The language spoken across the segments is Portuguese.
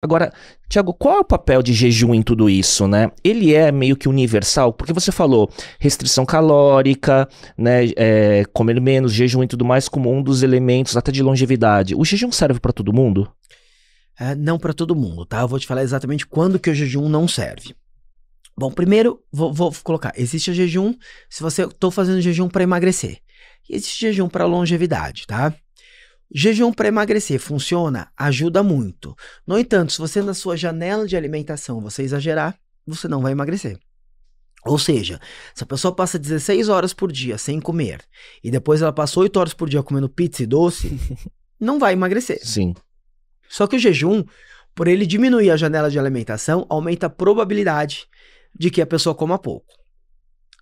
Agora, Thiago, qual é o papel de jejum em tudo isso, né? Ele é meio que universal, porque você falou restrição calórica, né, comer menos, jejum e tudo mais como um dos elementos até de longevidade. O jejum serve para todo mundo? Não para todo mundo, tá? Eu vou te falar exatamente quando que o jejum não serve. Bom, primeiro, vou colocar, existe o jejum se você tô fazendo jejum para emagrecer. E existe jejum para longevidade, tá? Jejum para emagrecer funciona? Ajuda muito. No entanto, se você na sua janela de alimentação você exagerar, você não vai emagrecer. Ou seja, se a pessoa passa 16 horas por dia sem comer e depois ela passa 8 horas por dia comendo pizza e doce, não vai emagrecer. Sim. Só que o jejum, por ele diminuir a janela de alimentação, aumenta a probabilidade de que a pessoa coma pouco.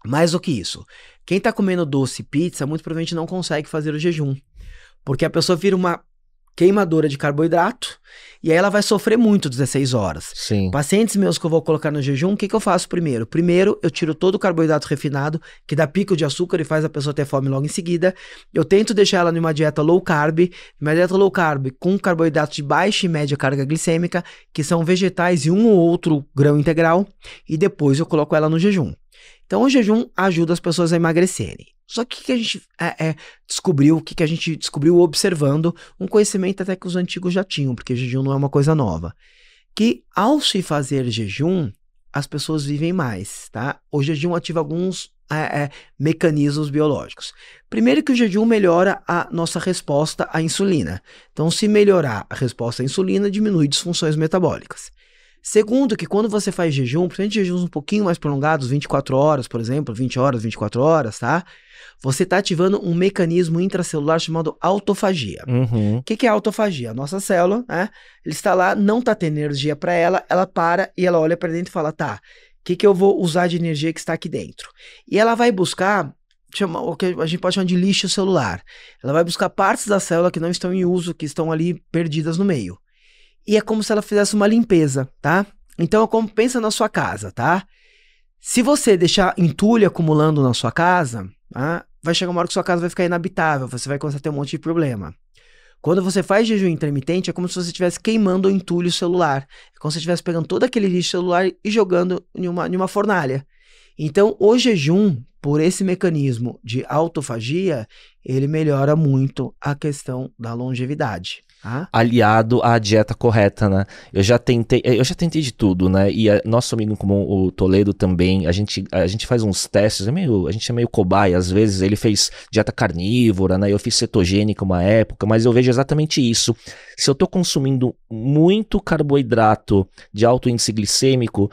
Mais do que isso, quem está comendo doce e pizza muito provavelmente não consegue fazer o jejum. Porque a pessoa vira uma queimadora de carboidrato e aí ela vai sofrer muito 16 horas. Sim. Pacientes meus que eu vou colocar no jejum, o que eu faço primeiro? Primeiro, eu tiro todo o carboidrato refinado, que dá pico de açúcar e faz a pessoa ter fome logo em seguida. Eu tento deixar ela numa dieta low carb, com carboidratos de baixa e média carga glicêmica, que são vegetais e um ou outro grão integral, e depois eu coloco ela no jejum. Então o jejum ajuda as pessoas a emagrecerem. Só que o que a gente descobriu, o que a gente descobriu observando um conhecimento até que os antigos já tinham, porque jejum não é uma coisa nova, que ao se fazer jejum, as pessoas vivem mais, tá? O jejum ativa alguns mecanismos biológicos. Primeiro que o jejum melhora a nossa resposta à insulina. Então, se melhorar a resposta à insulina, diminui disfunções metabólicas. Segundo, que quando você faz jejum, principalmente jejuns um pouquinho mais prolongados, 24 horas, por exemplo, 20 horas, 24 horas, tá? Você está ativando um mecanismo intracelular chamado autofagia. Uhum. O que é autofagia? A nossa célula, né? Ele está lá, não está tendo energia para ela, ela para e ela olha para dentro e fala, tá, o que eu vou usar de energia que está aqui dentro? E ela vai buscar o que a gente pode chamar de lixo celular. Ela vai buscar partes da célula que não estão em uso, que estão ali perdidas no meio. E é como se ela fizesse uma limpeza, tá? Então, é como pensa na sua casa, tá? Se você deixar entulho acumulando na sua casa, tá? Vai chegar uma hora que sua casa vai ficar inabitável, você vai começar a ter um monte de problema. Quando você faz jejum intermitente, é como se você estivesse queimando o entulho celular. É como se você estivesse pegando todo aquele lixo celular e jogando em uma fornalha. Então, o jejum, por esse mecanismo de autofagia, ele melhora muito a questão da longevidade. Aliado à dieta correta, né? Eu já tentei de tudo, né? E nosso amigo comum, o Toledo também, a gente faz uns testes, a gente é meio cobaia, às vezes ele fez dieta carnívora, né? Eu fiz cetogênica uma época, mas eu vejo exatamente isso. Se eu tô consumindo muito carboidrato de alto índice glicêmico,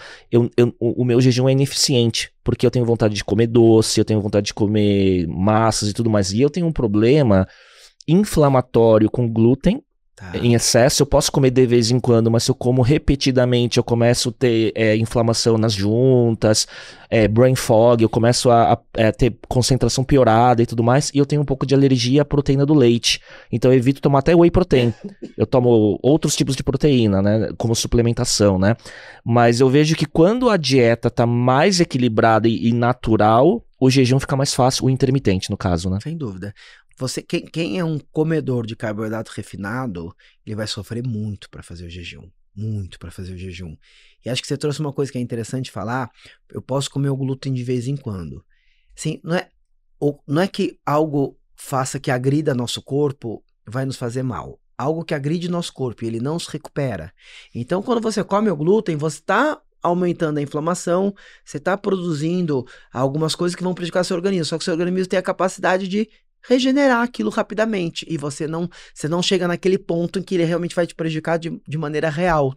o meu jejum é ineficiente, porque eu tenho vontade de comer doce, eu tenho vontade de comer massas e tudo mais. E eu tenho um problema inflamatório com glúten, em excesso. Eu posso comer de vez em quando, mas se eu como repetidamente, eu começo a ter inflamação nas juntas, brain fog, eu começo a ter concentração piorada e tudo mais, e eu tenho um pouco de alergia à proteína do leite, então eu evito tomar até whey protein. Eu tomo outros tipos de proteína, né, como suplementação, né, mas eu vejo que quando a dieta tá mais equilibrada e natural, o jejum fica mais fácil, o intermitente no caso, né. Sem dúvida. Quem é um comedor de carboidrato refinado, ele vai sofrer muito para fazer o jejum. Muito para fazer o jejum. E acho que você trouxe uma coisa que é interessante falar. Eu posso comer o glúten de vez em quando. Assim, não é que algo faça que agrida nosso corpo vai nos fazer mal. Algo que agride nosso corpo e ele não se recupera. Então, quando você come o glúten, você está aumentando a inflamação, você está produzindo algumas coisas que vão prejudicar seu organismo. Só que seu organismo tem a capacidade de regenerar aquilo rapidamente, e você não chega naquele ponto em que ele realmente vai te prejudicar de maneira real,